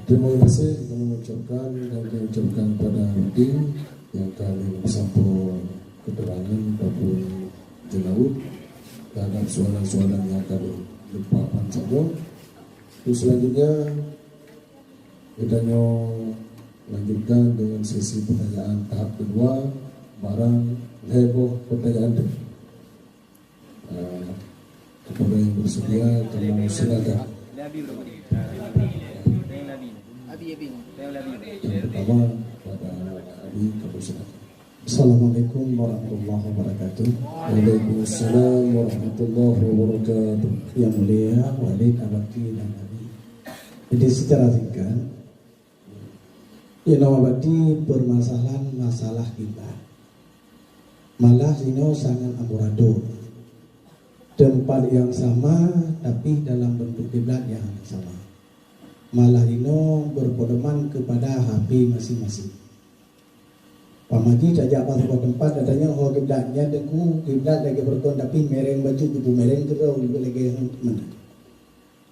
Terima kasih kami mengucapkan dan kami ucapkan kepada Rudi yang kami bersampul keterangan ataupun jelaut terhadap soalan-soalan yang kami limpahkan saja. Terus selanjutnya kita lanjutkan dengan sesi pertanyaan tahap kedua, barang heboh pertanyaan kepada yang bersedia kami silakan. Yang pertama pada Abi kami silakan. Assalamualaikum warahmatullahi wabarakatuh. Waalaikumsalam warahmatullahi wabarakatuh. Yang mulia Walid Abadi dan Nabi. Jadi secara singkat, yang abadi permasalahan masalah kita. Malah ini sangat amburadul. Tempat yang sama tapi dalam bentuk kiblat yang sama. Malah ini berpedoman kepada HP masing-masing. Pamagi sajak pas sebuah tempat katanya oh kiblatnya deku kiblat lagi berkon tapi mereng baju kubu mereng kerau juga lagi mana.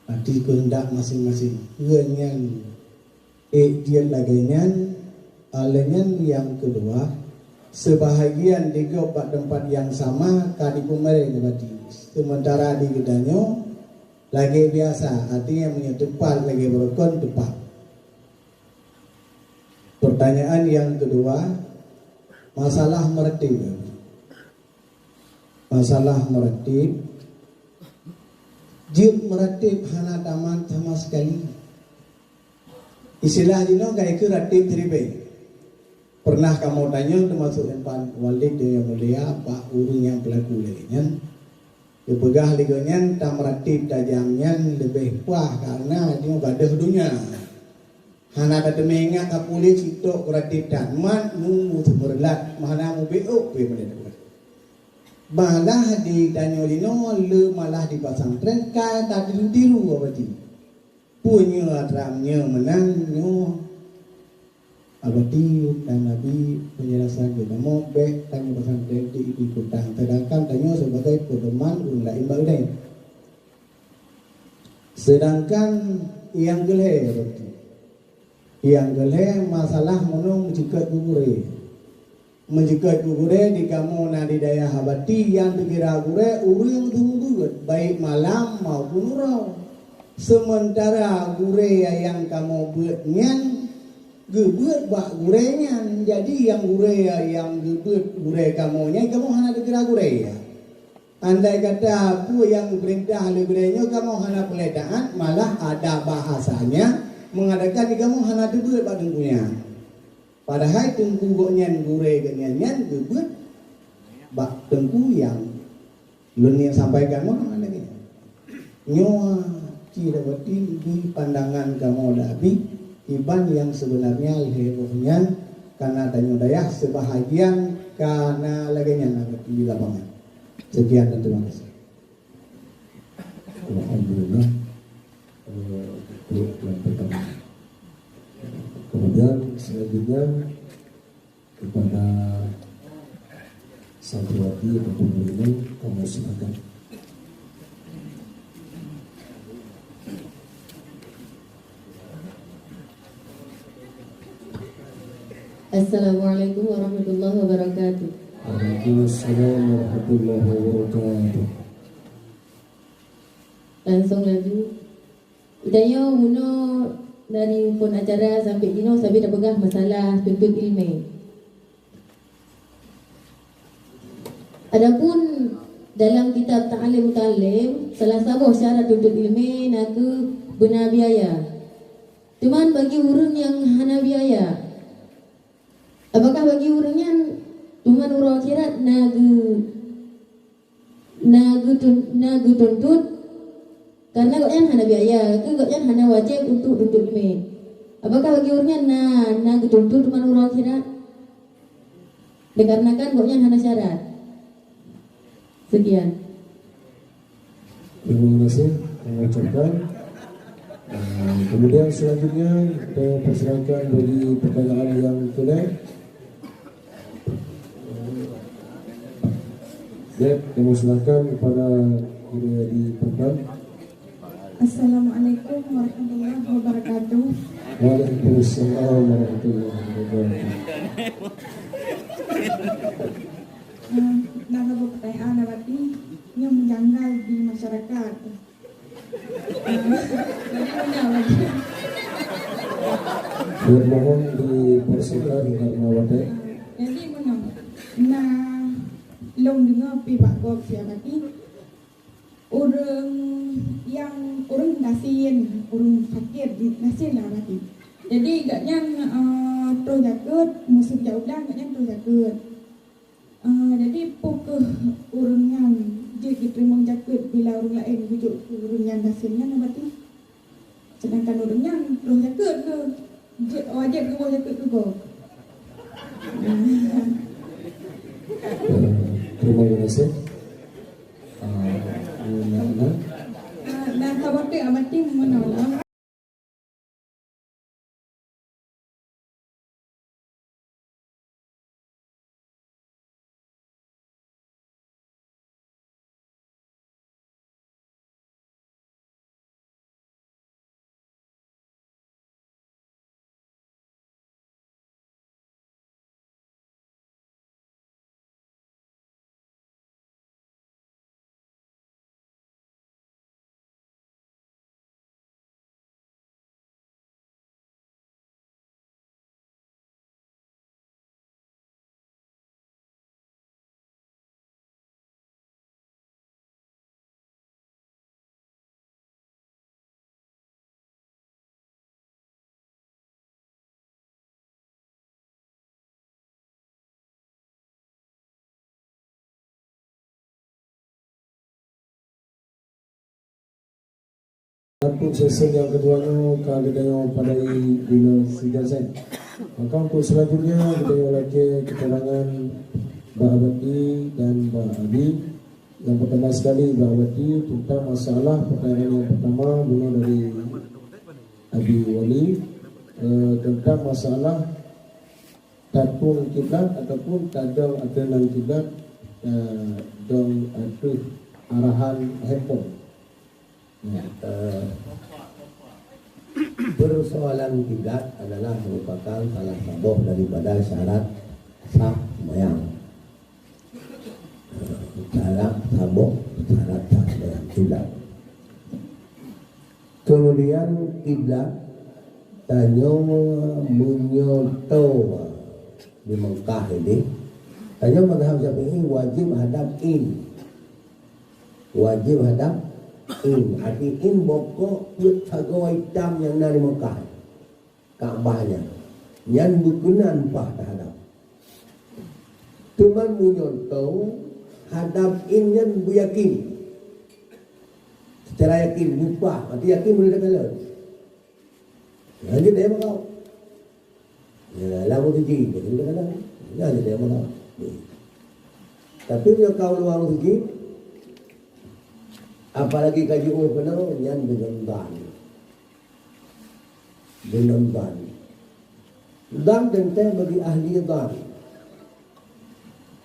Nanti kehendak masing-masing. Ngenyan dia lagi nyan alenyan yang kedua sebahagian di tempat yang sama kadipu mereng berarti. Sementara di gedanyo lagi biasa, artinya punya tempat lagi berkon tempat. Pertanyaan yang kedua, masalah meretib. Masalah meretib, jid meretib hana taman sama sekali. Istilah dino kayak ke ratib tribe. Pernah kamu tanya termasuk empan walid yang mulia Pak Uru yang pelaku lainnya. Kepegah ligonya tak meratib tajamnya lebih puah karena dia gadah dunia. Hana ada mengat kapuli citok meratib dan mat nunggu seberlat mana mu beok pe mendet. Malah di danyo dino le malah di pasantren ka tak diru abadi. Punya ramnya menang nyo abadi dan Nabi penjelasan kita mau baik tanya pesantren di ikutan sedangkan tanya sebagai pedoman undang imbang lain. Sedangkan yang geleh berarti yang geleh masalah mono menjegat gugure di kamu nadi daya habati yang dikira gure uru yang tunggu baik malam maupun urau. Sementara gure yang kamu buatnya gebet bak gurenya, jadi yang gure yang gebet gure kamunya kamu hana dikira gure ya. Andai kata aku yang perintah gurenya kamu hana peledaan, malah ada bahasanya mengadakan di kamu hana gebet bak tengkunya. Padahal tengku goknya gure genyanyan gebet bak tengku yang lun yang sampaikan mana lagi. Nyoa tidak berarti di pandangan kamu dabi iban yang sebenarnya hebohnya karena tanya daya sebahagian karena laginya di lapangan. Sekian dan terima kasih. Alhamdulillah. Untuk yang pertama. Kemudian selanjutnya kepada santriwati ataupun murid kamu silakan. Assalamualaikum warahmatullahi wabarakatuh. Waalaikumsalam warahmatullahi wabarakatuh. Langsung lagi. Idanya muno dari pun acara sampai dino sampai dah pegang masalah tuntut ilmu. Adapun dalam kitab Ta'alim Mutalim salah satu syarat tuntut ilmu naku benar biaya. Cuman bagi orang yang hana biaya, apakah bagi orangnya cuma urang akhirat nagu tuntut karena goknya hana biaya, ke goknya hana wajib untuk tuntut ilmu. Apakah bagi orangnya nagu tuntut cuma urang akhirat? Dikarenakan goknya hana syarat. Sekian. Terima kasih mengucapkan. Kemudian selanjutnya kita persilakan bagi pertanyaan yang kedua. Kami silakan kepada Guru di Perban. Assalamualaikum Assalamualaikum warahmatullahi wabarakatuh. Waalaikumsalam warahmatullahi wabarakatuh. Nah, kalau pertanyaan berarti yang menjanggal di masyarakat. Bagaimana? Biar mohon dipersilakan karena wadah. Jadi mana? Nah, long dengar pihak Bob siapa orang nasin, orang fakir di nasin lah berarti. Jadi agaknya terus jaket musim jauh dah agaknya terus jaket. Jadi pokok orang yang dia diterima jaket bila orang lain bujuk orang yang nasinnya berarti. Sedangkan orang yang terus jaket ke wajib ke bawah jaket juga. Terima kasih. Dan khawatir berarti menolak. Untuk sesi yang keduanya kali dengan pada bila sigasan. Maka untuk selanjutnya kita lagi keterangan Mbak Abadi dan Mbak Abi. Yang pertama sekali Mbak Abadi tentang masalah pertanyaan yang pertama mula dari Abi Wali tentang masalah tapung kiblat ataupun kadang adalah kiblat dan itu arahan handphone. Persoalan kiblat adalah merupakan salah satu daripada syarat sah sembahyang. Syarat sabuk, syarat sah sembahyang kiblat. Kemudian kiblat tanya menyoto di Mekah ini. Tanya mazhab Syafi'i wajib hadap in. Wajib hadap arti in bokok buat sagawai hitam yang dari Mekah Kaabahnya yang berkenan pah terhadap teman menyontoh hadap in yang beryakin secara yakin lupa berarti yakin boleh kala lanjut dia makau lalu suci boleh kala lanjut dia makau tapi dia kau luang suci apalagi kaji kena yang dengan dan dan bagi ahli dan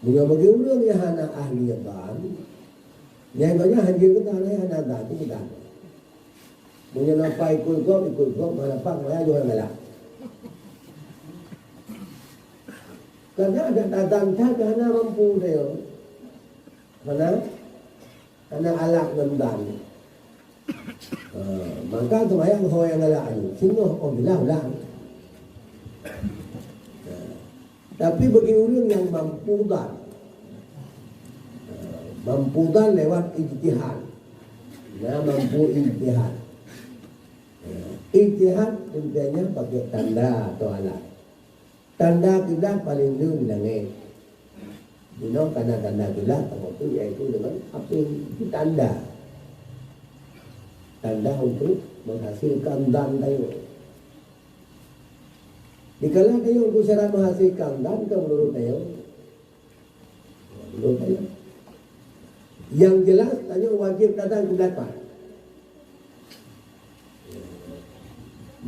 bagi orang yang hana ahli dan yang banyak haji kita hana dan itu dan punya napa ikut kau mana pak mana jual malah karena ada datang karena mampu dia karena alak ngendan maka tumayang ho yang alaan sino bilang tapi bagi orang yang mampu dan lewat ijtihad mampu ijtihad intinya pakai tanda atau alat tanda kita paling dulu langit karena tanda kiblat itu yaitu dengan api tanda untuk menghasilkan dan tayo. Dikala tayo berusaha menghasilkan dan menurut tayo, yang jelas tayo wajib datang kiblatan.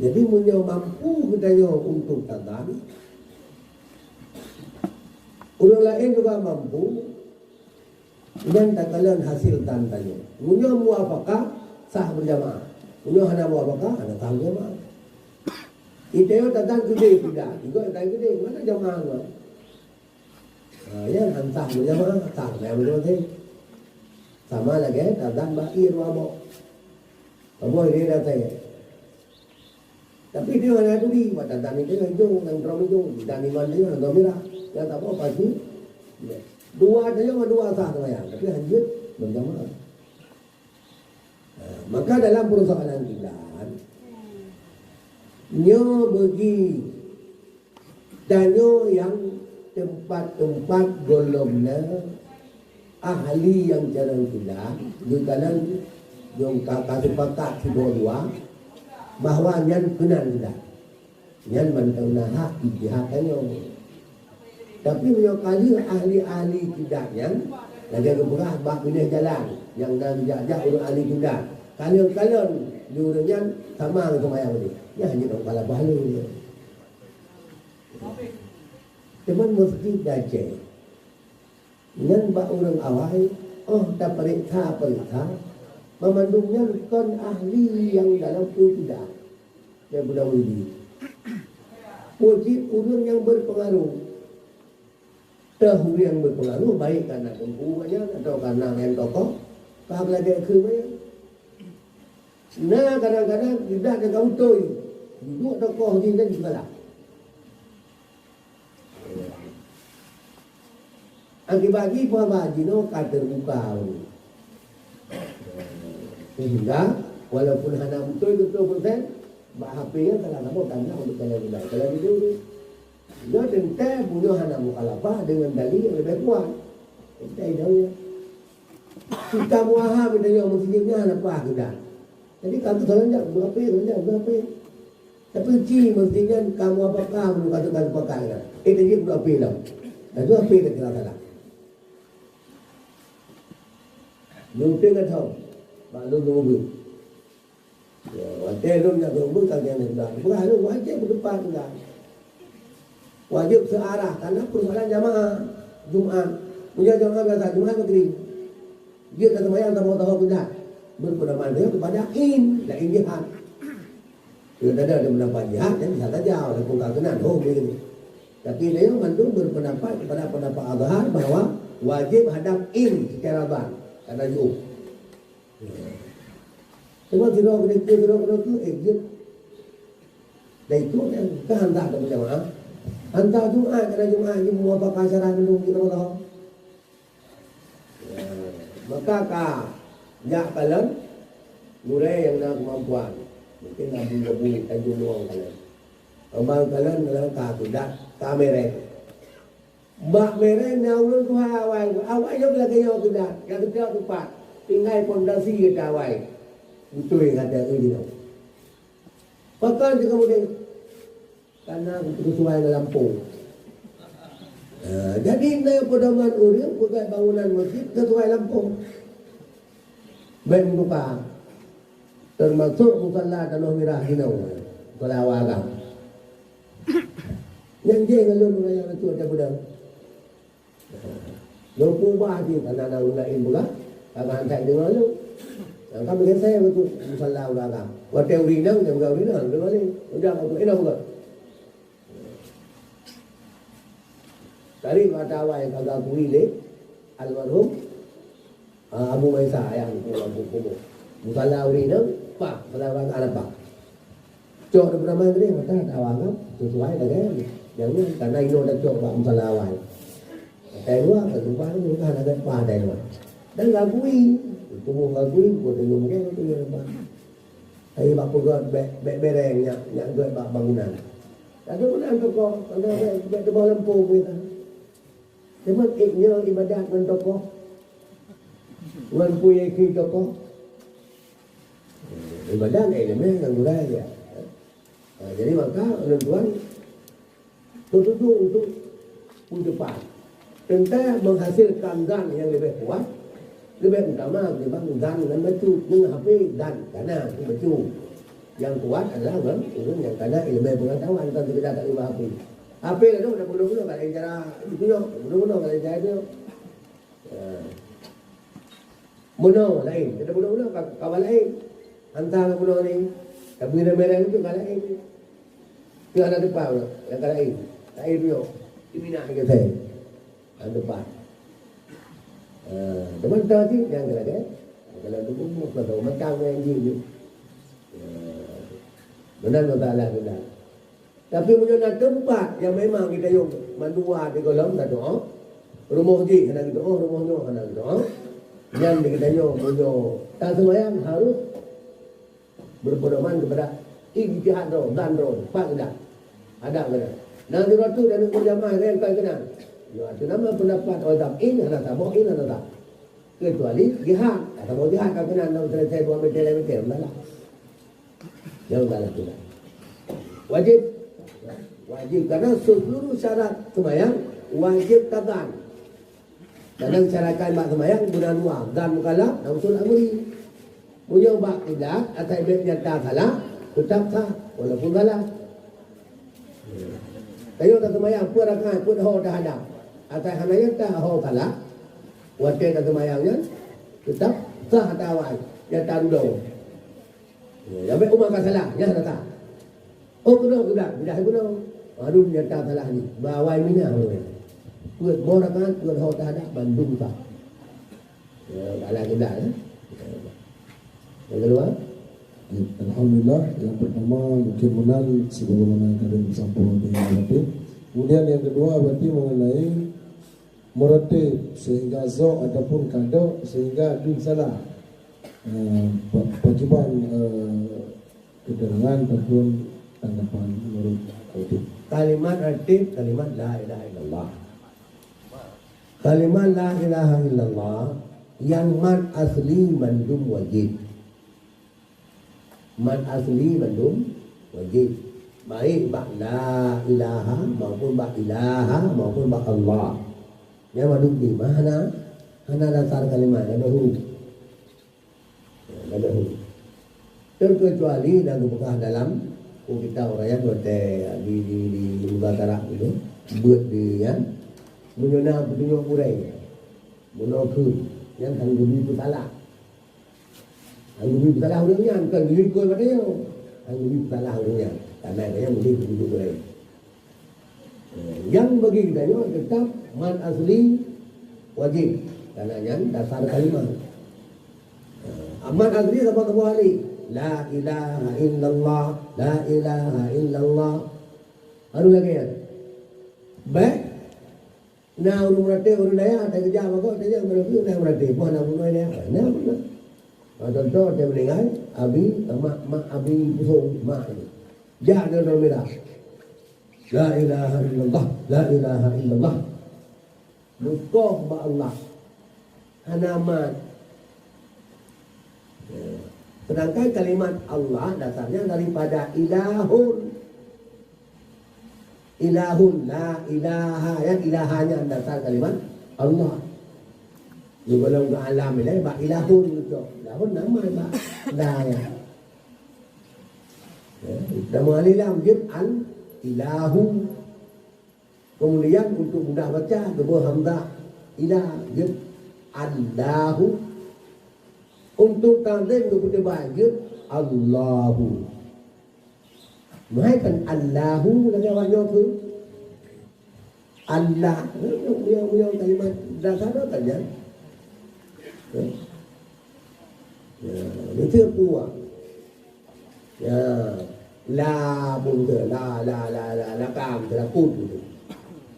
Jadi punya mampu tayo untuk datang. Orang lain juga mampu dan takalan hasil tandanya. Punya muafakah sah berjamaah. Punya hana bawa bakal, hana tahu jamaah. Itu tentang gede tidak, juga tentang gede, mana jamaah tu? Ya, hantar jamaah, tak memang betul. Sama lagi, tentang bakir wabok. Wabok ini datang. Tapi dia hanya tu di, tentang itu yang jauh, yang terlalu jauh, dan iman dia yang gembira, yang tak apa pasti. Dua ada yang dua sah tu yang, tapi hanya berjamaah. Maka dalam persoalan kita. Nyo bagi danyo yang tempat-tempat golongnya ahli yang jarang tidak bukan yang kasih pakat si dua bahwa nyan kenan tidak nyan mentang hak ijtihad kanyo tapi nyo kali ahli-ahli tidak yang lagi keberah bak pilih jalan yang dan jajak urut ahli tidak kalian diurutnya sama dengan mayang ini. Ya hanya orang kepala balik dia. Cuman mesti dace. Ngan bak orang awal, dah periksa. Memandungnya kon ahli yang dalam itu tidak. Dia budak widi. Wajib urun yang berpengaruh. Tahu yang berpengaruh baik karena tempuhnya atau karena yang tokoh. Kalau lagi kerja. Nah kadang-kadang tidak ada kau toy. Duduk tokoh ni dan juga lah. Bagi bahwa jino kader buka. Sehingga walaupun hanya betul 20%, bah HP-nya telah nama tanda untuk kalian mudah. Kalau gitu, dia tentu punya hanya mukhalafah dengan dalil yang lebih kuat. Kita idahnya. Kita muaham dengan muslimnya hanya apa kita. Jadi kamu selanjak berapa? Tapi ci mestinya kamu apakah belum katakan pakai kan? Itu dia berapa lah? Dan itu apa yang kita salah? Mungkin kan tahu, baru tunggu. Ya, wajib lu nak tunggu tak jangan dah. Bukan lu wajib berdepan dah. Wajib searah karena persoalan jamaah Jumat. Punya jamaah biasa Jumat negeri. Dia kata bayang tak mau tahu tidak. Berpedoman dia kepada dan jihad. Dia ada pendapat jihad dan bisa saja oleh pengkakenan begini. Tapi dia mandung berpendapat kepada pendapat Azhar bahwa wajib hadap secara ban karena jauh. Cuma tidak kena exit. Dan itu yang kehendak dari jemaah. Hantar Jumat karena Jumat ini mau apa acara mendung kita tahu. Maka ya kalian murai yang nak kemampuan mungkin nak bunyi tanjung luang kalian abang kalian dalam kakudat kamera bak merah naulun tu awal yang lagi yang kudat yang tidak tepat tinggal pondasi kita awal betul yang ada ini tau pakai juga kemudian karena kesuai dalam pung jadi ini pedoman urip bukan bangunan masjid kesuai Lampung. Ben buka termasuk musalla tanah merah hinau kalau awal yang dia ngalun yang itu ada budang lo kubah di tanah lain buka agak hantai dengan lo yang kami kan saya betul musalla ulama waktu urinang dia buka urinang dengan ni udah waktu ini buka dari mata awal yang kagak kuile almarhum Abu Maisa yang Abu Kumu. Musalla urinang, pak, musalla anak pak. Cok bernama ini mata awang sesuai dengan yang ini karena ini ada cok pak musalla awal. Kayak dua, ketupat itu kan ada pada itu. Dan gagui, itu mau gagui, buat yang mungkin itu yang apa. Ayo pak pegot bereng yang buat pak bangunan. Ada mana tokoh, ada di bawah lampu kita. Cuma iknya ibadat dengan tokoh. Wan punya kita tokoh. Ibadah elemen yang budaya. Jadi maka tuan tujuh untuk depan. Tentang menghasilkan dan yang lebih kuat, lebih utama dibanding dan baju dengan HP dan karena baju yang kuat adalah kan yang karena ilmu pengetahuan tentang kita tak ilmu HP. HP itu sudah bodoh-bodoh kalau cara itu yo, bodoh-bodoh kalau cara itu. Bodoh lain, kita bodoh-bodoh kawan lain. Antara pulau ni, tapi merah itu kalau ini, tu ada depan, yang kalau ini, tak ini minat ke saya, ada depan. Teman tahu sih yang kalau tu pun kalau macam yang ini, benar tak lah benar. Tapi punya tempat yang memang kita yung mandua di kolam tak doa, rumah je kena kita rumahnya kena kita yang kita yung punya tak sembahyang harus berpedoman kepada ijtihad dan pak dah ada kena. Nanti waktu dan berjamaah yang tak kena. Ya, itu nama pendapat orang ini ada tak, mau ini ada tak. Kecuali jihad, atau mau jihad kan kena nak selesai 2 meter lah. Yang dalam kita. Wajib karena seluruh syarat sembahyang wajib tagan. Dalam syarakat mak sembahyang bulan luar dan mukalaf dan usul amri. Punya bak tidak atau ibadahnya tak salah tetap sah walaupun salah. Tayo tak sembahyang pun rakaat pun ho dah ada. Atau hananya tak ho salah. Wajib tak sembahyangnya tetap sah atau awal. Ya tak duduk. Ya baik umar kan salah, ya tak. Oh kena dah kena. Aduh dia tak salah ni. Bawa mina. Buat borakan buat ho dah ada Bandung tak. Ya dalam kita ya. Yang kedua, Alhamdulillah, yang pertama mungkin menang sebagaimana yang kalian sampaikan dengan Abati. Kemudian yang kedua berarti mengenai meretib sehingga zo ataupun kado sehingga din salah. Wajiban keterangan ataupun tanggapan menurut Abati. kalimat ratib kalimat la ilaha illallah. Kalimat la ilaha illallah yang mad asli mandum wajib. Mad asli mandum wajib. Baik bak la ilaha maupun bak ilaha maupun bak Allah. Yang mandum di mana? Mana dasar kalimat ada huruf. Ada huruf. Terkecuali dan bukan dalam kita orang yang di Lugak Arab itu buat dia menyona petunjuk murai menokut yang kan lebih salah. Ang lebih salah orangnya bukan lebih kuat pada dia. Ang lebih salah orangnya karena dia lebih petunjuk murai. Yang bagi kita tetap man asli wajib karena yang dasar kalimat. Man asli apa kembali? La ilaha illallah, la ilaha illallah. Harus lagi ya. Baik. Nah, urung rate urung daya ada kerja apa kok dia mereka dah rate. Bukan nak bunuh dia. Nah, bunuh. Contoh dia meninggal, abi, mak abi pusing mak ini. Jah dia orang merah. La ilaha illallah, la ilaha illallah. Bukoh ba Allah. Hanamat. Sedangkan kalimat Allah dasarnya daripada ilahun. Ilahun, la ilaha, yang ilahanya dasar kalimat Allah. Di dalam alam ini, bak ilahun itu. Ilahun nama bak daya. Nama alilam jid al ilahu. Kemudian untuk mudah baca, kedua hamzah ilah jid allahu. Untuk tanzim kepada bajut Allahu. Mahaikan Allahu lagi awaknya tu. Allah. Yang kalimat dasar tu kan ya. Itu kuat. Ya, la pun tu, la kam, la kun.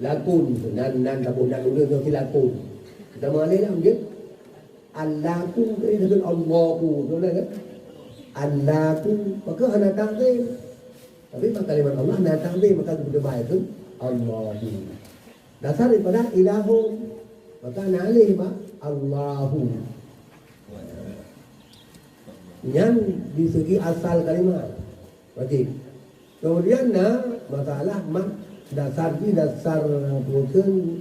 La kun nan tak pun nak dulu tu lakun. Kita malai lah mungkin. Allahu itu dengan Allahu tu lah kan. Allahu maka anak takzim. Tapi pada kalimat Allah anak takzim maka kepada baik itu Allahu. Dasar daripada ilahu maka anak alih mak Allahu. Yang di segi asal kalimat wajib. Kemudian masalah mak dasar bukan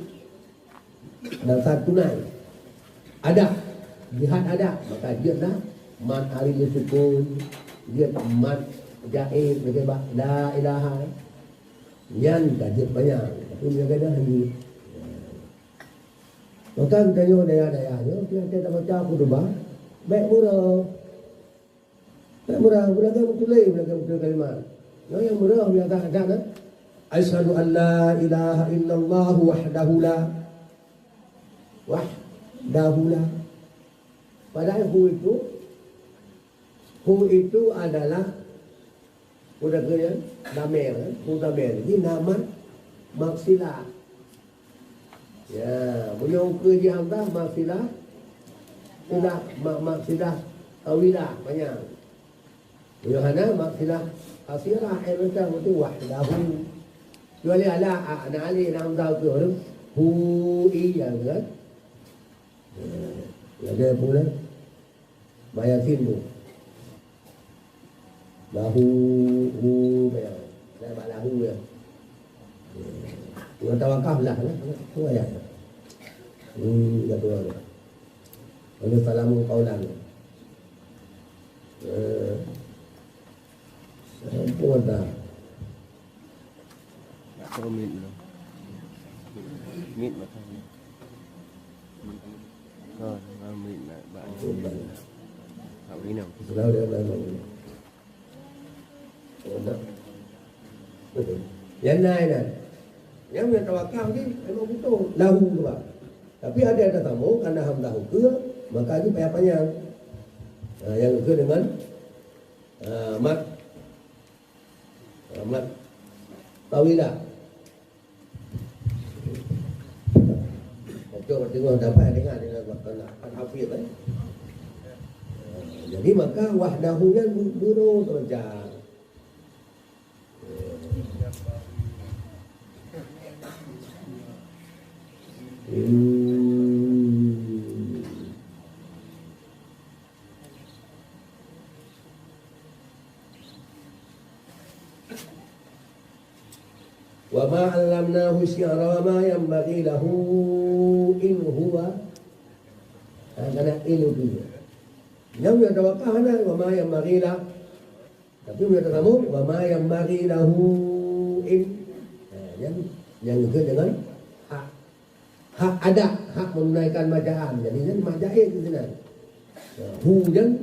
dasar tunai. Ada jihad ada, maka dia dah mat hari sukun, dia mat jaib, dia la ilaha. Yang kajian banyak, tapi dia kena hanya. Maka kita daya-daya, kita tak baca aku dubah, baik murah. murah belakang betul kalimat. Nah, yang murah yang tak ada. Asyhadu an la ilaha illallah wahdahu la Padahal hu itu adalah udah kaya damer, hu damer. Ini nama maksilah. Ya, punya ukur dia hantar maksilah. Tidak maksilah tawilah banyak. Punya hana maksilah asirah mereka itu wahdahu. Kecuali ala anak ali nam tahu tu hu iya kan. Ada pula bayatin tu. Lahu bayar. Saya buat lahu ya. Yang tawakal lah tu ayat. Kata orang. Lalu salamu qaulan. Apa dah? Min lah. Min macam ni. Min lah. Tak minum. Selalu dia memang. Yang lain kan. Yang punya tawakal ni memang betul. Lahu tu pak. Tapi ada tamu kerana hamdah ke, maka ini payah panjang. Yang ke dengan mat tawilah. Coba tengok dapat dengar dengan kata hafiz kan. Jadi maka wahdahu kan buruk macam. Wa ma 'allamnahu syi'ra wa ma yanbaghi lahu in huwa kana ilmu. Yang dia tawakal ana wa ma yanbaghi lahu. Tapi dia tahu wa ma yanbaghi lahu in yang itu dengan hak ada, hak menunaikan bacaan. Jadi kan majaid di sana. Hu dan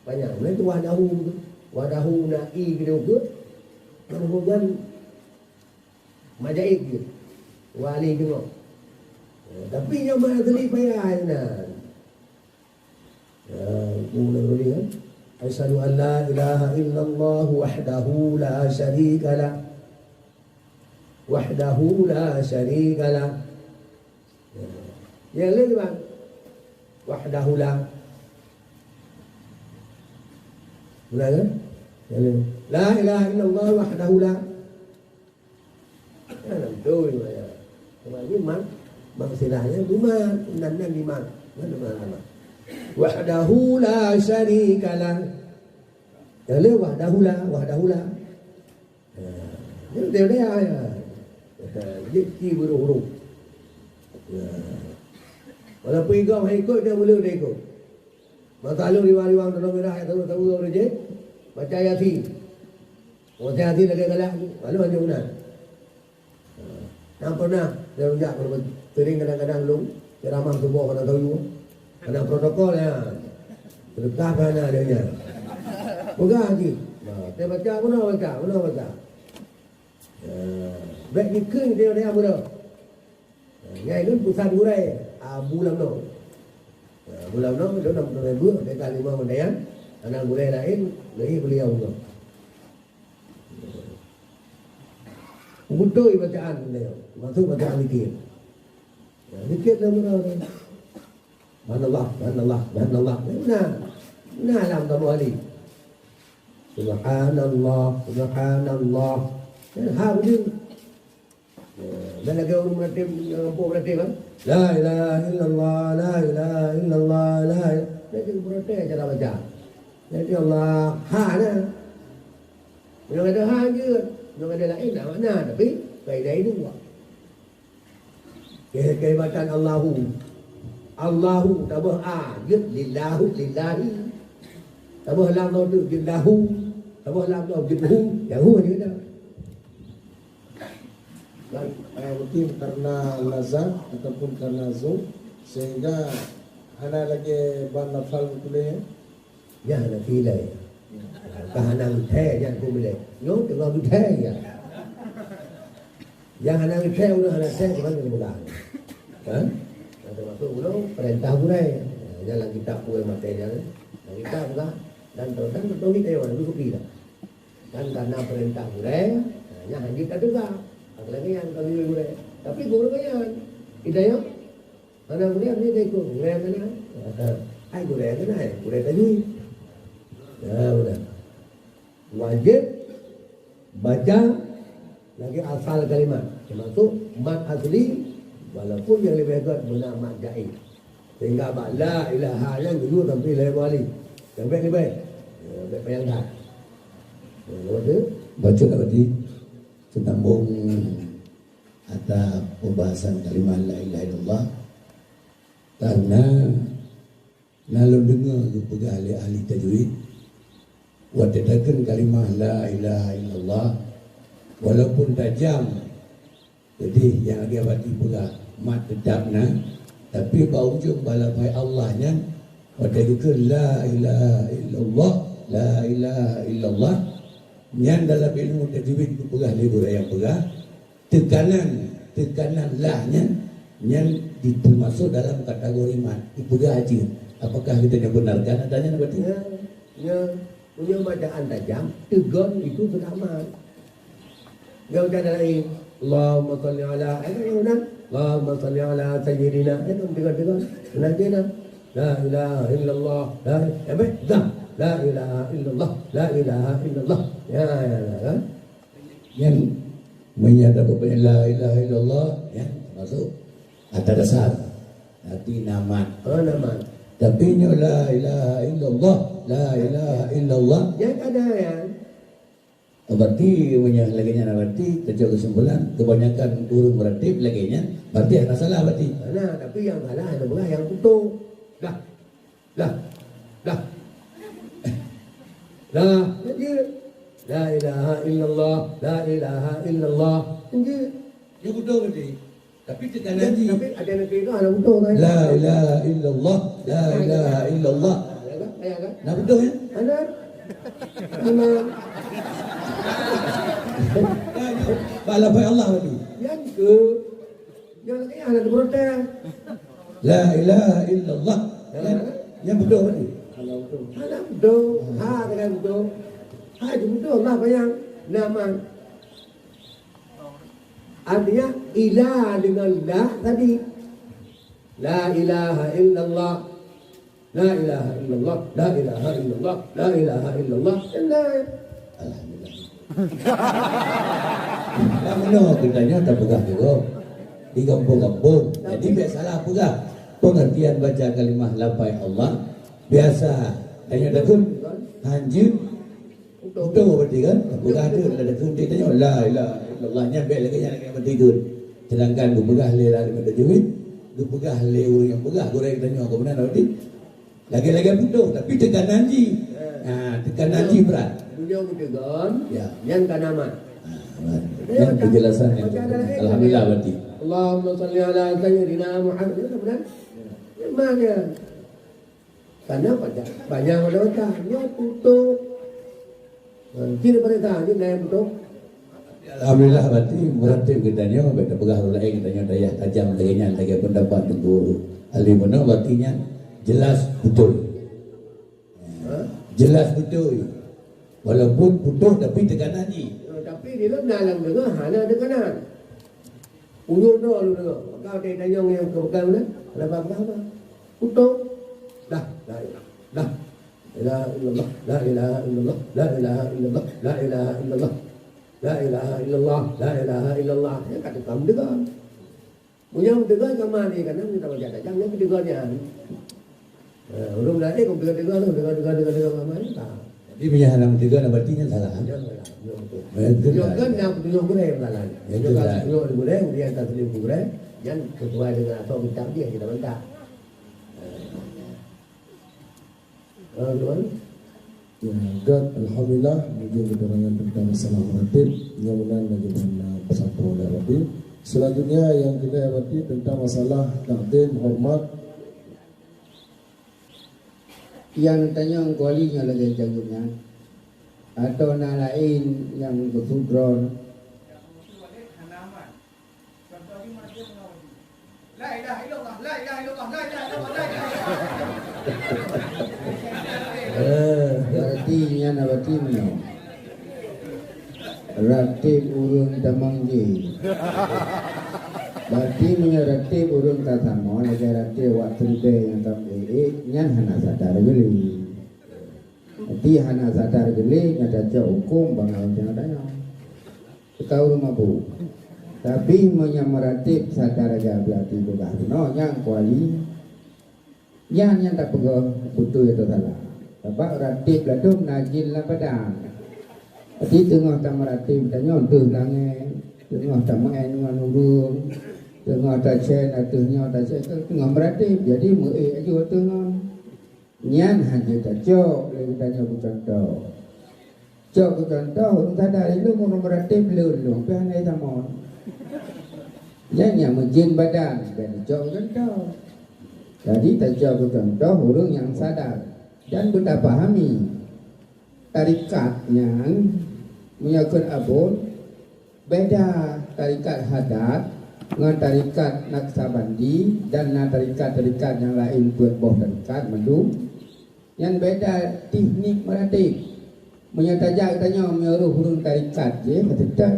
banyak. Nah itu wadahu na'i gitu ke. Kemudian majaid gitu. Wali juga. Tapi yang mana tadi payah nah. Mula dulu kan. Asyhadu an la ilaha illallah wahdahu la syarika lah. Wahdahu la syarika lah. Yang lain bang, wahdahu la. Benar kan? Yang lain, la ilaha illallah wahdahu la. Dalam tu ya. Kemarin man, maksilahnya lima, dan lima, mana. Wahdahu la syarika lah. Yang lain wahdahu la. Dia ya. Jadi huruf. Walaupun ikut ikut dia mula dia ikut. Maka lalu riwayat dalam merah ayat tahu je. Baca Yasin. Baca Yasin lagi galak. Lalu aja benar. Nampak pernah dia rujak kalau sering kadang-kadang lu ceramah semua kena tahu. Ada protokol ya. Sedekah mana adanya. Pegang lagi. Dia baca mana. Baik ni keng dia apa dah. Ngai kan pusat gurai bulan no. Bulan no dia nak berdua dekat 5 mendayan. Anak gurai lain lagi beliau tu. Betul bacaan beliau. Masuk bacaan zikir. Zikir dah mula ni. Subhanallah. Nah alam kamu ali. Subhanallah. Habis dan lagi orang berlatih kan? La ilaha illallah. Jadi berlatih cara baca. Jadi Allah na. Yang ada ha je, yang ada lain tak makna tapi kaedah itu dua. Kayak bacaan Allahu tabah jid lillahi. Tabah lam tu jillahu. Tabah lam tu jilhu. Yang hu dia dah. Mungkin karena lazat ataupun karena zoom sehingga hana lagi ban nafal boleh Ya nak pilih. Kahanan teh yang aku bilang, nyok dengan teh ya. Yang anak teh udah anak teh bukan yang bukan, kan? Termasuk ulo perintah gure, jalan kita kue material, kita bukan dan betul kita yang dulu kita. Dan karena perintah gure, hanya hanya kita juga. Apalagi yang kami gure, tapi guru kan tidak ya. Anak gure ni dia ikut gure mana? Ay gure mana? Gure tadi. Ya udah. Wajib baca lagi asal kalimat termasuk mat asli walaupun yang lebih hebat benar mat jaid sehingga la ilaha yang dulu sampai lebih wali lebih bayangkan baca tadi sambung ada pembahasan kalimat la ilaha illallah karena lalu dengar kepada ahli tajwid wadadakan kalimah la ilaha illallah walaupun tajam jadi yang dia bagi pula mat tetapna tapi pada ujung balapai Allahnya wadadakan la ilaha illallah la ilaha illallah yang dalam ilmu tajwid itu pegah libur yang pegah tekanan lahnya yang termasuk dalam kategori mat ipegah haji apakah kita yang benarkan adanya berarti ya punya bacaan tajam, tegon itu sudah aman. Gak usah dari Allahumma salli ala, Allahumma salli ala sayyidina, itu tegon. Nanti la ilaha illallah, la ilaha illallah, la ilaha illallah. Ya, kan? Yang menyadar bahwa la ilaha illallah ya masuk ada dasar arti nama. Oh nama. Tapi nya la ilaha illallah, la ilaha illallah. Yang ada ya. Berarti punya laginya berarti kecuali kesimpulan kebanyakan urung berarti laginya berarti ada salah berarti. Nah, tapi yang salah ada belah yang betul. Dah. Jadi la ilaha illallah, la ilaha illallah. Jadi Ya betul berarti. Tapi kita nanti tapi ada negeri itu ada betul kan? la ilaha illallah, la ilaha illallah. Ya kan? Nah betul ya? Ada. Memang Balapai Allah berarti. yang ke yang ini ada protes. La ilaha illallah. Yang betul berarti. Ada betul. Ha dengan betul. Ha itu betul Allah bayang nama. Artinya ilah dengan la tadi. La ilaha illallah. La ilaha illallah. La ilaha illallah. La ilaha illallah. Alhamdulillah. Yang mana kitanya tak pegah juga di kampung-kampung. Jadi biasalah pegah pengertian baca kalimah lapai Allah biasa. Hanya dakun hanjir betul berarti kan? Pegah tu ada kunci tanya la ilaha illallah nya baik lagi yang berarti tu. Sedangkan bu pegah le la ada duit, bu pegah le orang yang pegah goreng tanya ke mana berarti. Lagi-lagi betul tapi tekan nanti. Tekan nanti berat. Beliau bertegon, Ya. yang kan nama. Yang penjelasan yang alhamdulillah berarti. Allahumma salli ala sayyidina Muhammad. Itu benar. Memang ya. Karena banyak orang baca, ya putus. Kira perintah, ini yang putus. Alhamdulillah berarti kitanya beda pegah lain kitanya daya tajam lagi pendapat guru ahli mana berartinya jelas betul. Jelas betul. Walaupun putus tapi tekanan ni. Tapi di dalam dengar hanya tekanan. Ujung tu lu dengar. Kau tanya yang kebekal mana? Apa? Putus. Dah. La ilaha illallah, la ilaha illallah, la ilaha illallah, la ilaha illallah. La ilaha illallah, la ilaha illallah. Ya kata kamu dengar. Punya dengar ke mana ni? Karena kita baca tajam yang dengarnya. Orang tadi kau dengar ke mana? Jadi punya halang tiga berarti salah. Tunjuk kan yang tunjuk boleh malah. Tunjuk kan tunjuk boleh, kemudian tak tunjuk boleh. Yang sesuai dengan apa minta dia kita minta. Tuan. Ya, God, alhamdulillah, mungkin keterangan tentang masalah meratib, mudah-mudahan bagaimana bersatu oleh Rabbi. Selanjutnya yang kita amati tentang masalah takdim, hormat. Yang tanya kualinya lagi jagungnya. atau nak lain yang bersudron. Berarti nya nak berarti mana? Ratib urun tamanggi. Berarti punya ratib urun tatamo, lagi ratib waktu be yang tak nyan hana sadar geli. Berarti hana sadar geli ada hukum bangal jangan tanya. Tahu rumah bu. Tapi punya meratib sadar aja berarti bukan. No yang kuali. Yang tak pegang betul itu salah. Sebab ratib ladum najil lah padang. Jadi tengah tak meratib tanya tu langit. Tengah tak main dengan urung. Tengah tak chen atusnya tak chen tengah meratib. Jadi mu'ik aja tengah. Nyan hanya tak cok. Lagi tanya aku contoh. Cok aku contoh. Orang sadar itu orang meratib lulu. Tapi hanya sama. Yang menjin badan. Dan cok aku contoh. Jadi tak cok aku contoh. Orang yang sadar. Dan kita pahami tarikat yang menyangkut abun beda tarikat hadat dengan tarikat naksabandi dan tarikat-tarikat yang lain buat boh tarikat mendung yang beda teknik meratib menyataja katanya menyuruh hurung tarikat je kata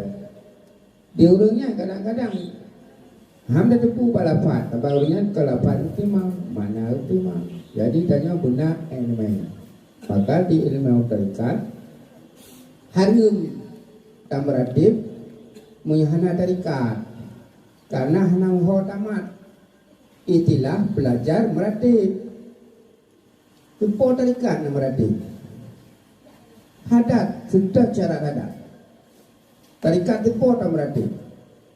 di hurungnya kadang-kadang hamda tepu balafat tapi hurungnya kelafat ultima mana ultima. Jadi tanya benar ilmu. Maka di ilmu tarikat harum tamratib munyahana tarikat. Karena hana ho tamat. Itilah belajar meratib. Tupo tarikat na meratib. Hadat sudah cara hadat. Tarikat tupo tamratib.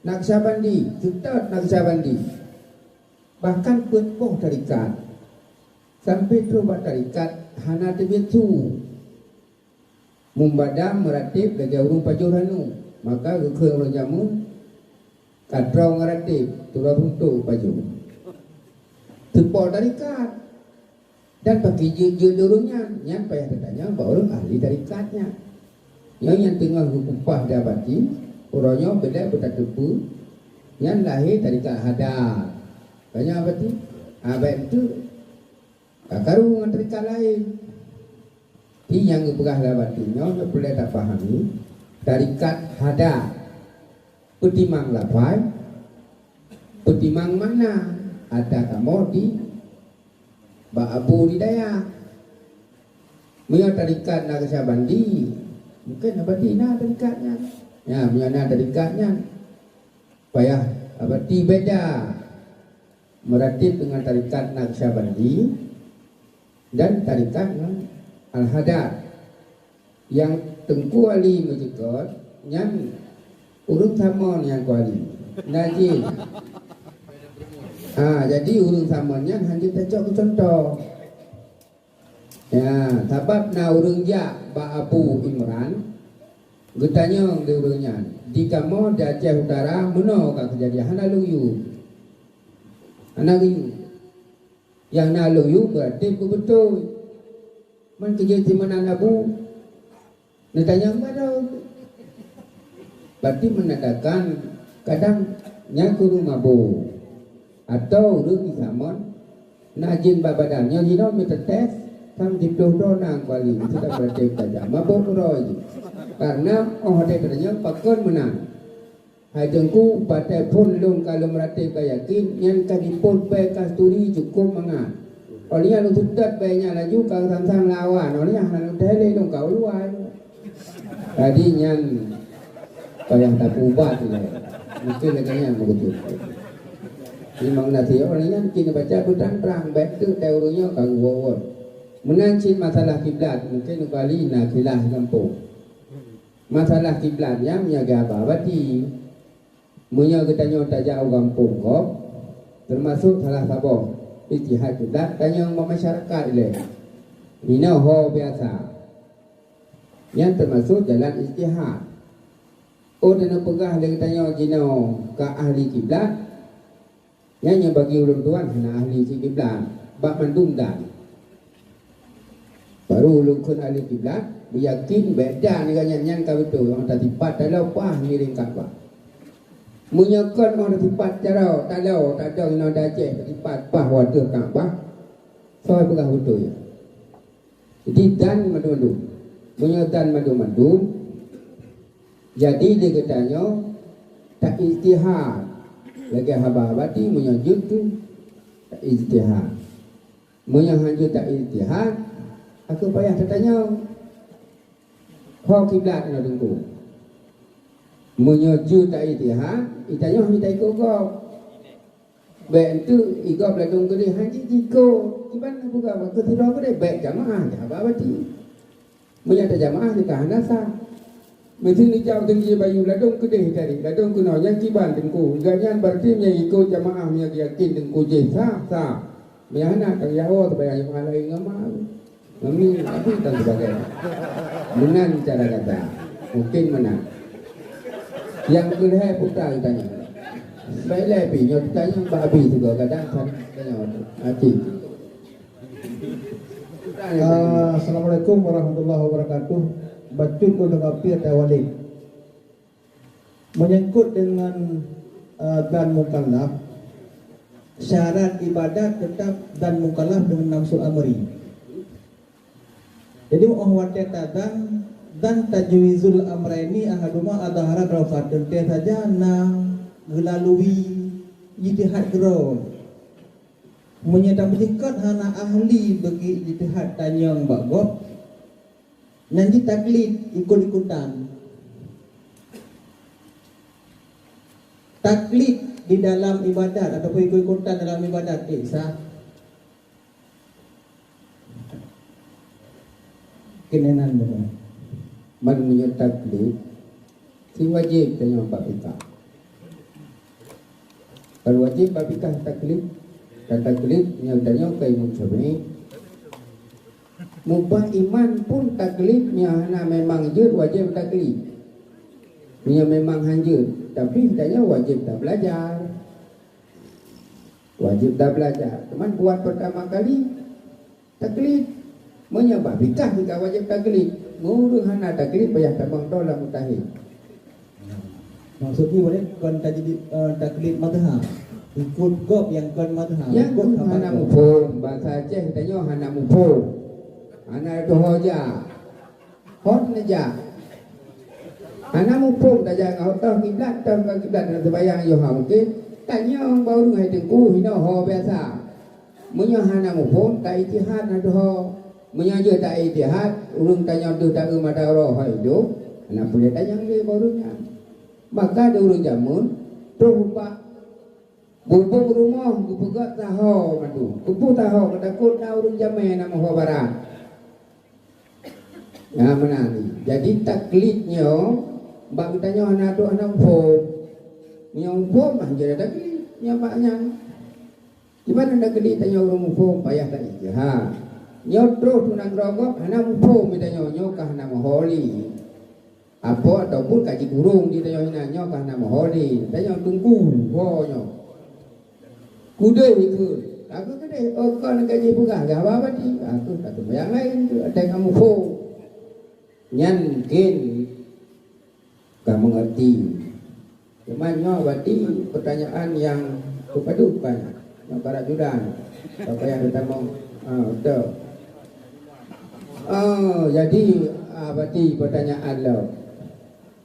Naksabandi sudah naksabandi. Bahkan tupo tarikat. Sampai terubah tarikat hana tebitu mumbada meratib lagi urung pajuranu maka kekheng orang jamu kadrau meratib turah untuk paju tepok tarikat dan bagi jujur urungnya yang payah katanya bahawa orang ahli tarikatnya yang tengah upah dapati orangnya beda betul tepu yang lahir tarikat hadat banyak apa tu baik itu karu dengan tarikat lain. Ini yang berah labatinya, yang boleh tak pahami. Tarikat hadat, petimang lapai, petimang mana ada kamu di Ba'abu di Dayak. Punya tarikat Naksabandi, mungkin abadi na tarikatnya. Ya, punya na tarikatnya. Payah abadi beda. Meratib dengan tarikat Naksabandi. Dan tarikat al-hadat yang tengku wali menjekot yang urung sama yang kuali najin jadi urung samanya hanya tajak contoh ya sebab na urung ja Ba'abu Imran getanya di urungnya di kamu di Aceh Utara mana kejadian hana luyu yang naluyu berarti betul. Man kerja di mana nabu? Ditanya mana? Berarti menandakan kadang nyakuru mabu atau rugi samon najin babadannya jino metetes sam diploh nang kali itu tak berarti saja mabuk roy karena ada katanya pakon menang. Hai tengku patai pun long kalau meratib yakin yang kadipun pe kasturi cukup mangat. Oleh yang sudah banyak laju kang sang lawan oleh yang lalu tele long kau luar. Tadi yang payah tak ubah tu mungkin lagi yang begitu. Memang nanti oleh yang kini baca bukan perang betul teorinya kang wawon. Mengancin masalah kiblat mungkin kali nak kilah kampung. Masalah kiblat yang menjaga apa berarti Munya katanya tak jauh kampung kok termasuk salah satu ijtihad juga tanya masyarakat le. Ini ho biasa. Yang termasuk jalan ijtihad. Oh dan pegah dia tanya jino ke ahli kiblat. Yang bagi ulun tuan kena ahli kiblat bab mandung dan. Baru lukun ahli kiblat beryakin beda ni ganyan kau betul orang tak tipat tak lau pah miring Kaabah. Menyekon orang tipat cara tak lau tak ada ina dajeh tak tipat pah wada Kaabah. Soal pegah betul ya. Jadi dan madu-madu. Menyedan madu-madu. Jadi dia katanya tak ijtihad. Lagi haba-habati menyajud tu tak ijtihad. Menyanjut tak ijtihad. Aku payah tertanya. Kau kiblat nak tunggu. Menyajud tak ijtihad. Itanya hanya tak ikut kau. Baik itu ikut belakang ke dia. Haji jika. Gimana buka apa. Ketidak ke dia. Baik jamaah. Haba-habati. Menyata jamaah ni kahanasa. Mesti ni jauh tinggi bayu ladung ke deh tadi. Ladung ke no yang kiban tengku. Ganyan berarti yang ikut jamaah yang yakin tengku je sah. Meyana tak yawo tu bayar jamaah lain ngamal. Ngami apa dan sebagainya. Dengan cara kata. Mungkin menang. Yang kedua putar tanya. Baiklah pinya tanya babi juga kadang tanya hati. Assalamualaikum warahmatullahi wabarakatuh. Bacut ko nakapir tawalik. Menyangkut dengan dan mukallaf, syarat ibadat tetap dan mukallaf dengan nafsul amri. Jadi wajah dan tajwizul amreni ahaduma adahara rafat tentu saja na melalui ijtihad gero. Menyedang berjikat hana ahli bagi ijtihad tanyang bagot. Nanti taklid ikut-ikutan. Taklid di dalam ibadat ataupun ikut-ikutan dalam ibadat sah. Kenenan betul. Manunya taklid si wajib tanya bab fikah. Kalau wajib bab fikah taklid dan taklid yang tanya ke Imam Syafi'i. Mubah iman pun taklidnya nah memang jud wajib taklid. Dia memang hanjut, tapi katanya wajib tak belajar. Wajib tak belajar. Teman buat pertama kali taklid. Menyebab fikah jika wajib taklid. Ngurung hana taklid payah tabang tolak mutahid. Maksudnya boleh kon taklid madhab. Ikut gop yang kon madhab. Yang hana mufhum bahasa Aceh katanya hana mufhum. Ana itu hoja. Hot naja. Ana mufhum saja ngau tahu kiblat dan terbayang yo ha mungkin tanya orang baru ngai tengku hina ho biasa. Munya hana mufhum tak ijtihad ada ho. Munya je tak ijtihad urung tanya tu tak madaro ha hidup. Ana boleh tanya dia barunya. Maka ada urung jamun terlupa bubung rumah gupegat tahu madu. Kupu tahu takut dah urung jamai nama ho barat. Ya menang. Jadi taklidnya bang tanya anak tu anak mufhum. Yang mufhum aja ada taklid nyapanya. Gimana taklid tanya orang mufhum payah tak ijtihad. Nyotro tu nak rogop anak mufhum tanya nyokah nama holi. Apa ataupun kaji burung dia tanya nyokah nama holi. Tanya tunggu honyo. Kuda itu. Aku kena kau nak kaji pugah apa ni? Aku tak tahu yang lain tu ada kamu mufhum. Nyankin kamu mengerti. Cumannya berarti pertanyaan yang kepadukan yang para judan apa yang kita mau betul. Jadi berarti pertanyaan lo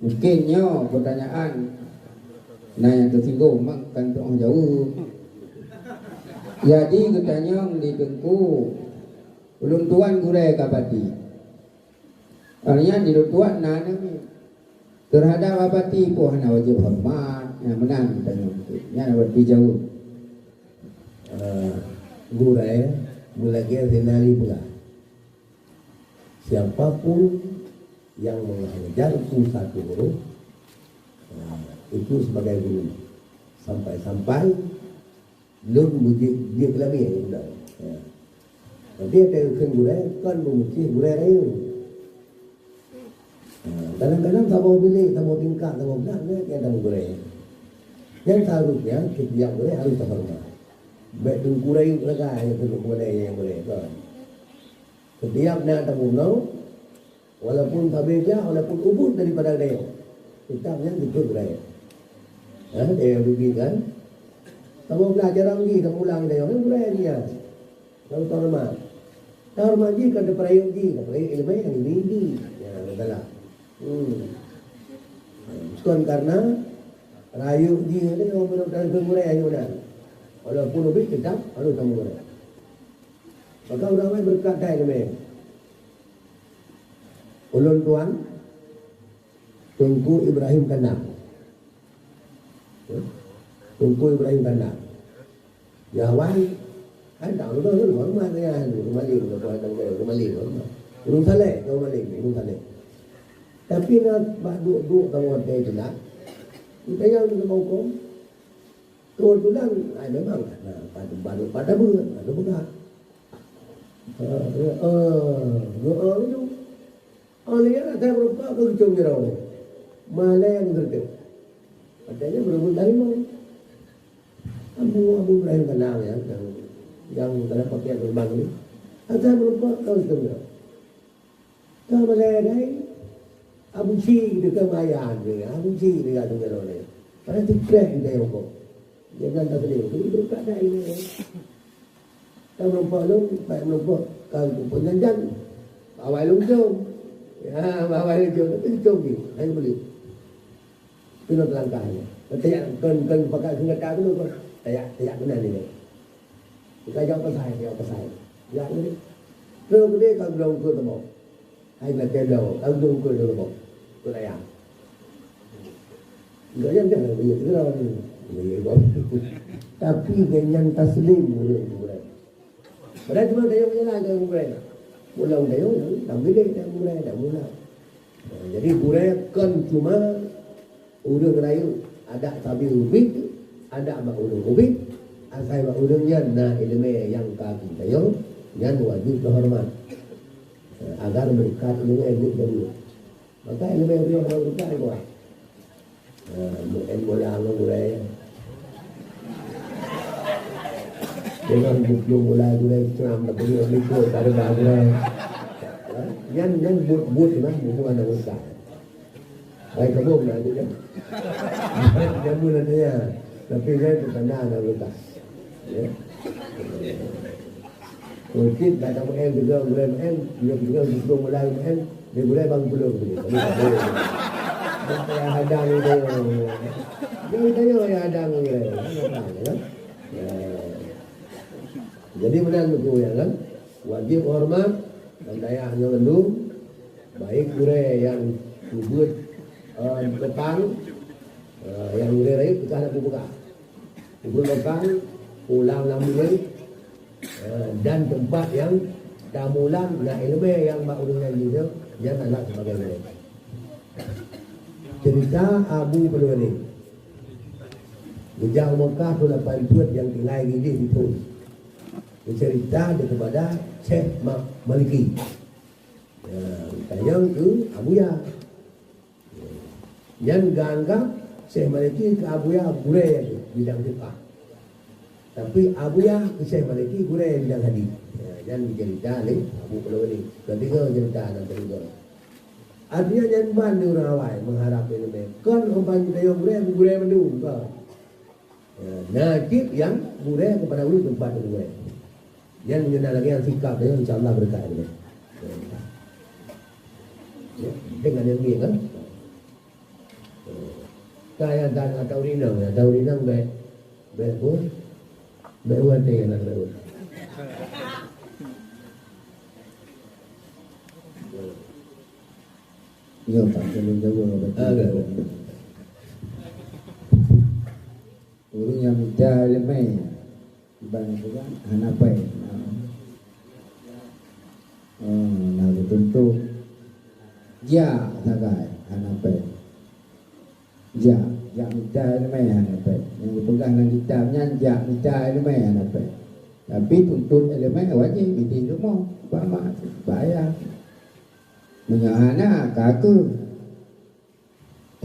mungkinnya pertanyaan nah yang tersinggung mak kan orang jauh. Jadi katanya di Tengku ulun tuan gure kabati. Artinya di tuan nana terhadap abati pun hana wajib hormat yang menang tanya nya berarti jauh. Gure mulai zinali pula. Siapapun yang mengajarku satu huruf itu sebagai guru sampai belum bujik dia kelami yang sudah. Tapi ada yang gure kan mesti gure rayu. Kadang-kadang tak mau pilih, tak mau tingkat, tak mau benar, dia tak mau gure. Yang seharusnya setiap gure harus terhormat. Baik tu gure yang legai, yang gure yang gure kan. Setiap nak tamunau, walaupun tabija, walaupun ubud daripada dia, kitabnya ikut dia. Dia bibi kan. Kamu belajar lagi, kamu ulang dia, kamu boleh dia. Kamu hormat. Hormat dia kan perayaan ilmu yang ini. Ya, adalah. Bukan karena rayu dia ni orang benar-benar kemurai aja benar. Walaupun lebih kitab, harus kamu benar. Maka orang berkata ini, ulun tuan, Tunku Ibrahim Kandang. Tunku Ibrahim Kandang. Jawan, kan tahu tu tu hormat dia, rumah lim, rumah lim. Urung saleh, rumah lim, urung saleh. Tapi nak duduk kamu ada itu nak, kita yang sama hukum. Kebetulan, memang, pada berat, ada berat. Itu. Oleh saya berapa kecung dia orang. Malah yang tertib. Katanya berebut dari mana? Abu Ibrahim Kandang yang dalam pakaian terbang ini. Saya berapa kecung dia. Kalau malah dari Abu Ci dekat Mayan dia. Abu Ci dia tu dia orang. Pada tu keren dia orang. Jangan tak boleh. Itu berkat dah ini. Kita melupa lu, baik melupa kalau penjanjan awal lujung, ya awal lujung itu lujung ni, hanya boleh. Itu nak langkahnya. Kan pakai senjata dulu kan, tayak kena ni. Kita jauh pasai. Ya ni. Terus dia kalau belum ke temu, hai nak kelau, kalau belum ke temu, tu tayak. Enggak jangan dia kira ni. Tapi dengan taslim boleh. Padahal cuma dia punya lah yang mulai. Pulau dia, tapi dia mulai, dah mulai. Jadi mulai kan cuma urang rayu ada tabi ubit, ada mak urang ubit, asal mak urangnya na ilmu yang kaki dia, yang wajib terhormat. Agar berkat ilmu dulu. Maka ilmu dia harus berkat kuat. Bola mulai. Dengan buku mulai Islam tak boleh ikut ada mulai. Yang buat memang bukan ada usaha. Baik kamu nak juga. Yang mula dia, tapi saya bukan ada usaha. Mungkin tak tahu juga mulai juga buku mulai dia mulai bang belum ni. Saya hadang dia. Dia yang hadang dia. Jadi benar betul ya kan, wajib hormat dan dayahnya mendung, baik gure yang subut petang, yang gure rayu kita ada buka, subut petang, pulang lambil, dan tempat yang tamulan, nak ilmu yang mak urusnya juga, yang anak sebagai mereka. Cerita Abu Pelwani, Ujang Mekah tu 8 buat yang tinggal gigi ditulis. Cerita kepada Syekh Maliki. Tayang ke Abuya. Yang ganggap Syekh Maliki ke Abuya gure bidang fiqh. Tapi Abuya ke Syekh Maliki gure bidang hadis. Yang cerita ni Abu Pelwani. Ketiga cerita dan ketiga. Artinya jangan bantu orang awal mengharap ilmu. Kan orang tayang gure mendung ke. Najib yang gure kepada ulu tempat gure. Yang mengenal lagi yang sikap dia, insyaAllah berkat dia. Dengan yang ni kan. Kaya dan atau rinang baik pun, baik wate yang nak baik. Ya, tak perlu jawab betul. Orang yang minta lemai, ibang juga hanapai. Nah, tentu ya sagai hanapai. Ya minta lemai hanapai. Yang dipegang dalam kitabnya ya minta lemai hanapai. Tapi tuntut lemai wajib di rumah, bama bayar. Menyahana kaku.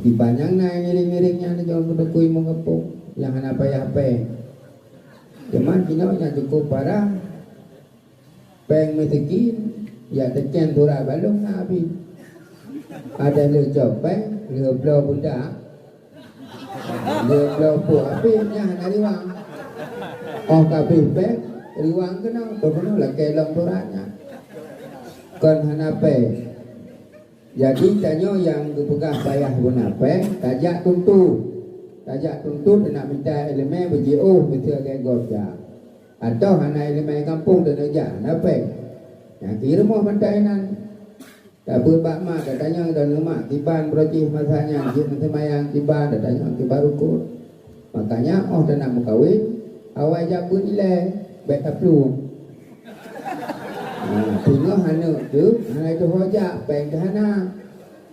Di banyak na ngiring-ngiringnya ni jangan berdekui mengepuk yang hanapai. Cuman kita yang cukup parah peng metekin Ya tekan turah balung habis. Ada le copeng, le blo budak. Le blo pu habisnya hari wang. Oh kabeh pek riwang kena benar lah kelong turahnya. Kon hanape. Jadi tanya yang dipegah payah bunape, tajak tuntut. Tajak tuntut nak minta elemen BJO betul ke gopja. Atau hana elemen kampung dan aja nape. Yang kira mau mantainan. Tak berbak mak katanya dan lemak tiban berocih masanya jin semayang tiban katanya tiba rukun. Makanya oh dan nak mengkawin awal jabut ilai baik taplu. Tengah hana tu, hana itu hojak peng ke hana.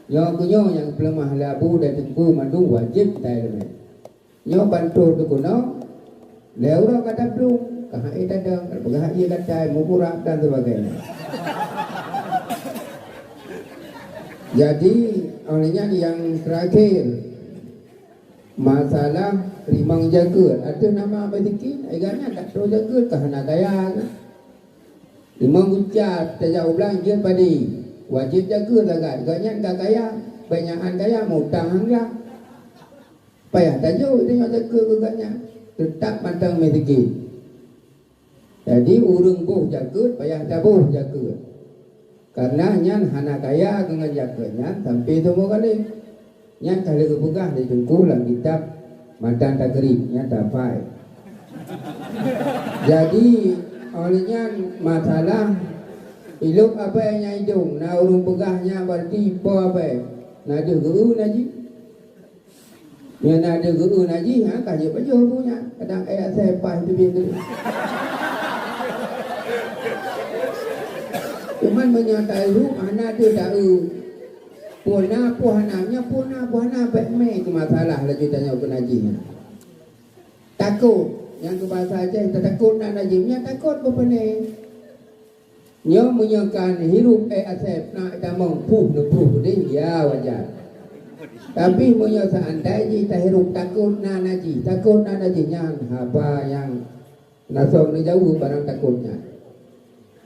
Yo kunyo yang pelemah labu dan tengku mandu wajib tai lemen. Yo bantu tu kuno. Leura kata pelung, kahai tadang, bergahak ia kata mukurak dan sebagainya. Jadi olehnya yang terakhir masalah rimang jaga ada nama basikin agaknya tak tahu jaga kahana kaya rimang ucap tajak ulang je padi wajib jaga agak agaknya tak kaya banyakan kaya mau utang lah payah tajuk tengok jaga agaknya tetap matang basikin jadi urung buh jaga payah tabuh jaga karena nyan hana kaya dengan jaganya sampai semua kali nyan kali kepegah di jengku dalam kitab Matan Takrib nyan dapat. Jadi olehnya masalah iluk apa yang nyai hidung na urung pegahnya berarti po apa na ada guru naji yang ada guru naji ha kaje baju punya kadang ayat saya pas tu biasa. Cuman menyatakan lu anak dia tahu puna puhananya baik mai ke masalah lah kita tanya ke najim. Takut yang ke bahasa aja kita takut nak najimnya takut apa ni? Nyo menyakan hirup asep nak damang puh dia ya wajar. Tapi menyo seandainya kita hirup takut nak najimnya apa yang nasong ni jauh barang takutnya.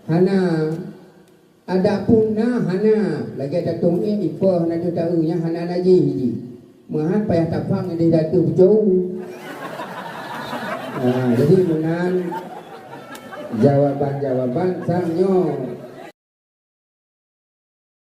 Hana ada pun hana lagi ada tunggu ipo nak tahu nya hana naji mahan payah tapang dia datu jauh. Jadi dengan jawaban-jawaban sangnyo